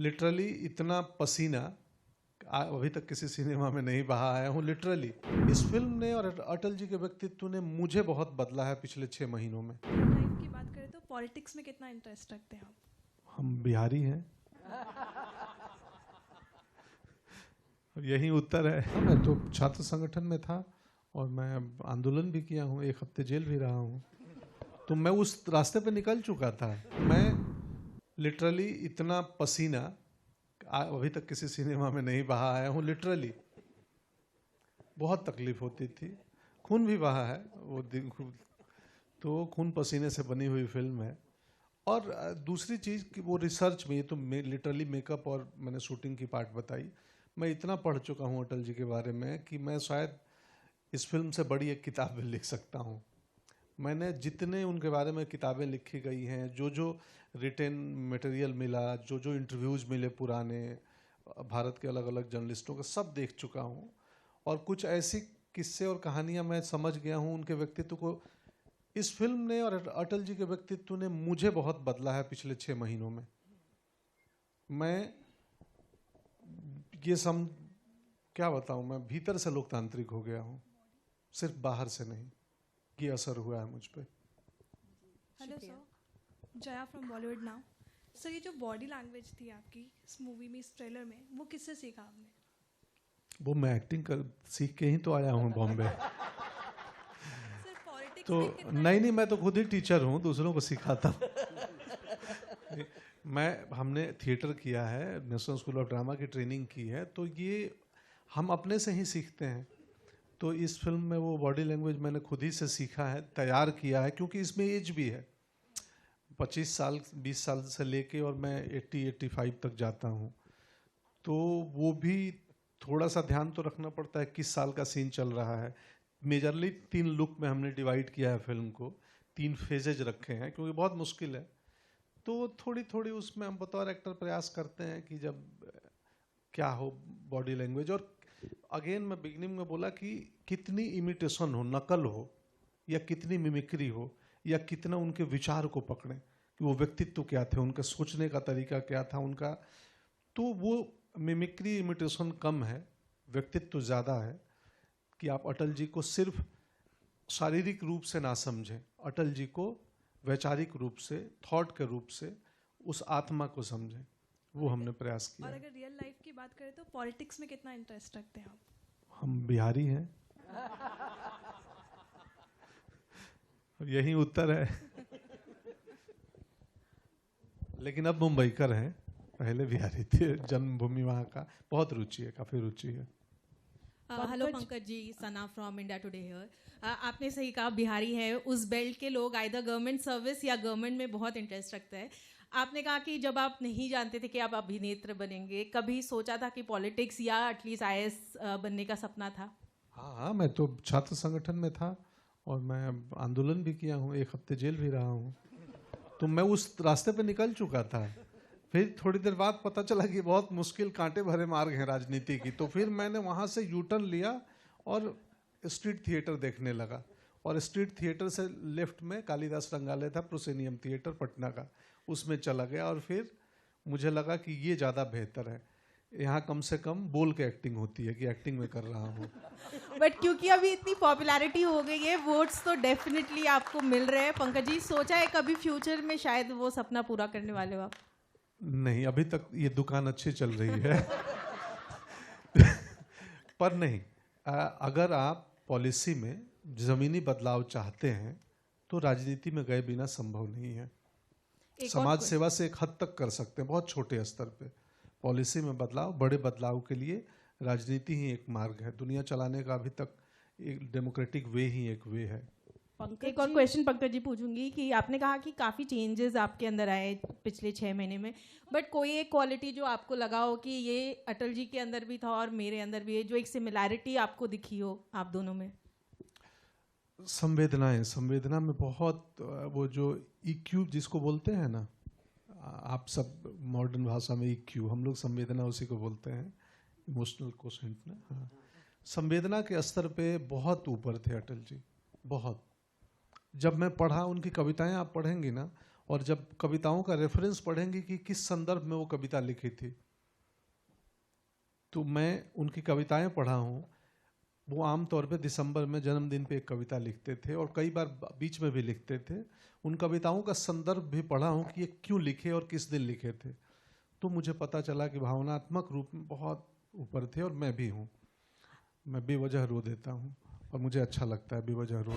Literally इतना पसीना अभी तक किसी सिनेमा में नहीं बहा आया हूँ लिटरली। इस फिल्म ने और अटल जी के व्यक्तित्व ने मुझे बहुत बदला है पिछले 6 महीनों में। लाइफ की बात करें तो पॉलिटिक्स में कितना इंटरेस्ट रखते हैं आप? हम बिहारी हैं। यही उत्तर है। मैं तो छात्र संगठन में था और मैं आंदोलन भी किया हूँ, 1 हफ्ते जेल भी रहा हूँ, तो मैं उस रास्ते पे निकल चुका था। मैं लिटरली इतना पसीना अभी तक किसी सिनेमा में नहीं बहा आया हूँ लिटरली। बहुत तकलीफ होती थी, खून भी बहा है वो दिन, तो खून पसीने से बनी हुई फिल्म है। और दूसरी चीज़ कि वो रिसर्च में, ये तो लिटरली मेकअप और मैंने शूटिंग की पार्ट बताई। मैं इतना पढ़ चुका हूँ अटल जी के बारे में कि मैं शायद इस फिल्म से बड़ी एक किताब भी लिख सकता हूँ। मैंने जितने उनके बारे में किताबें लिखी गई हैं, जो जो रिटेन मटेरियल मिला, जो जो इंटरव्यूज़ मिले पुराने भारत के अलग अलग जर्नलिस्टों के, सब देख चुका हूँ। और कुछ ऐसी किस्से और कहानियाँ मैं समझ गया हूँ उनके व्यक्तित्व को। इस फिल्म ने और अटल जी के व्यक्तित्व ने मुझे बहुत बदला है पिछले 6 महीनों में। मैं ये क्या बताऊँ, मैं भीतर से लोकतांत्रिक हो गया हूँ, सिर्फ बाहर से नहीं। ये असर हुआ है मुझ पे। Hello sir, Jaya from Bollywood now. Sir, ये जो बॉडी लैंग्वेज थी आपकी इस मूवी में, इस ट्रेलर में, वो किससे सीखा आपने? वो मैं एक्टिंग कर सीख के ही तो आया हूँ बॉम्बे। सर, पॉलिटिक्स तो में कितना नहीं, मैं तो खुद ही टीचर हूँ, दूसरों को सिखाता हूँ। हमने थिएटर किया है, नेशनल स्कूल ऑफ ड्रामा की ट्रेनिंग की है, तो ये हम अपने से ही सीखते हैं। तो इस फिल्म में वो बॉडी लैंग्वेज मैंने खुद ही से सीखा है, तैयार किया है, क्योंकि इसमें एज भी है 25 साल 20 साल से लेके, और मैं 80-85 तक जाता हूँ। तो वो भी थोड़ा सा ध्यान तो रखना पड़ता है किस साल का सीन चल रहा है। मेजरली 3 लुक में हमने डिवाइड किया है फिल्म को, 3 फेजेज रखे हैं, क्योंकि बहुत मुश्किल है। तो थोड़ी थोड़ी उसमें हम बतौर एक्टर प्रयास करते हैं कि जब क्या हो बॉडी लैंग्वेज। और अगेन मैं बिगिनिंग में बोला कि कितनी इमिटेशन हो, नकल हो, या कितनी मिमिक्री हो, या कितना उनके विचार को पकड़ें कि वो व्यक्तित्व क्या थे, उनका सोचने का तरीका क्या था उनका। तो वो मिमिक्री इमिटेशन कम है, व्यक्तित्व ज़्यादा है। कि आप अटल जी को सिर्फ शारीरिक रूप से ना समझें, अटल जी को वैचारिक रूप से, थॉट के रूप से, उस आत्मा को समझें। वो हमने प्रयास किया। और अगर रियल लाइफ की बात करें तो पॉलिटिक्स में कितना इंटरेस्ट रखते हैं आप? हम बिहारी हैं। यही उत्तर है। लेकिन अब मुंबईकर हैं, पहले बिहारी थे। जन्मभूमि वहाँ का, बहुत रुचि है, काफ़ी रुचि है। Hello Pankaj ji, Sana from India Today here. आपने सही कहा, बिहारी है। उस बेल्ट के लोग आइदर गवर्नमेंट सर्विस या गवर्नमेंट में बहुत इंटरेस्ट रखते हैं। आपने कहा कि जब आप नहीं जानते थे कि आप अभिनेत्र बनेंगे, कभी सोचा था कि पॉलिटिक्स या एटलीस्ट आईएएस बनने का सपना था? हाँ, मैं तो छात्र संगठन में था और मैं आंदोलन भी किया हूँ, 1 हफ्ते जेल भी रहा हूँ, तो मैं उस रास्ते पे निकल चुका था। फिर थोड़ी देर बाद पता चला कि बहुत मुश्किल, कांटे भरे मार्ग हैं राजनीति की। तो फिर मैंने वहाँ से यू टर्न लिया और स्ट्रीट थिएटर देखने लगा। और स्ट्रीट थिएटर से लेफ्ट में कालिदास रंगालय था, प्रोसेनियम थिएटर पटना का, उसमें चला गया। और फिर मुझे लगा कि ये ज़्यादा बेहतर है, यहाँ कम से कम बोल के एक्टिंग होती है कि एक्टिंग में कर रहा हूँ। बट क्योंकि अभी इतनी पॉपुलैरिटी हो गई है, वोट्स तो डेफिनेटली आपको मिल रहे हैं। पंकज जी, सोचा है कभी फ्यूचर में शायद वो सपना पूरा करने वाले हो आप? नहीं, अभी तक ये दुकान अच्छी चल रही है। पर नहीं, अगर आप पॉलिसी में ज़मीनी बदलाव चाहते हैं तो राजनीति में गए बिना संभव नहीं है। समाज सेवा से एक हद तक कर सकते हैं, बहुत छोटे स्तर पे। पॉलिसी में बदलाव, बड़े बदलाव के लिए राजनीति ही एक मार्ग है। दुनिया चलाने का अभी तक एक डेमोक्रेटिक वे ही एक वे है। एक और क्वेश्चन पंकज जी पूछूंगी कि आपने कहा कि काफ़ी चेंजेस आपके अंदर आए पिछले 6 महीने में, बट कोई एक क्वालिटी जो आपको लगा हो कि ये अटल जी के अंदर भी था और मेरे अंदर भी है, जो एक सिमिलैरिटी आपको दिखी हो आप दोनों में? संवेदनाएं, संवेदना में बहुत, वो जो EQ जिसको बोलते हैं ना, आप सब मॉडर्न भाषा में EQ, हम लोग संवेदना उसी को बोलते हैं, इमोशनल कोशेंट ना। हाँ, संवेदना के स्तर पे बहुत ऊपर थे अटल जी, बहुत। जब मैं पढ़ा उनकी कविताएं, आप पढ़ेंगी ना, और जब कविताओं का रेफरेंस पढ़ेंगे कि किस संदर्भ में वो कविता लिखी थी, तो मैं उनकी कविताएं पढ़ा हूँ। वो आमतौर पे दिसंबर में जन्मदिन पे एक कविता लिखते थे और कई बार बीच में भी लिखते थे। उन कविताओं का संदर्भ भी पढ़ा हूँ कि ये क्यों लिखे और किस दिन लिखे थे। तो मुझे पता चला कि भावनात्मक रूप में बहुत ऊपर थे और मैं भी हूँ। मैं बेवजह रो देता हूँ और मुझे अच्छा लगता है बेवजह रो।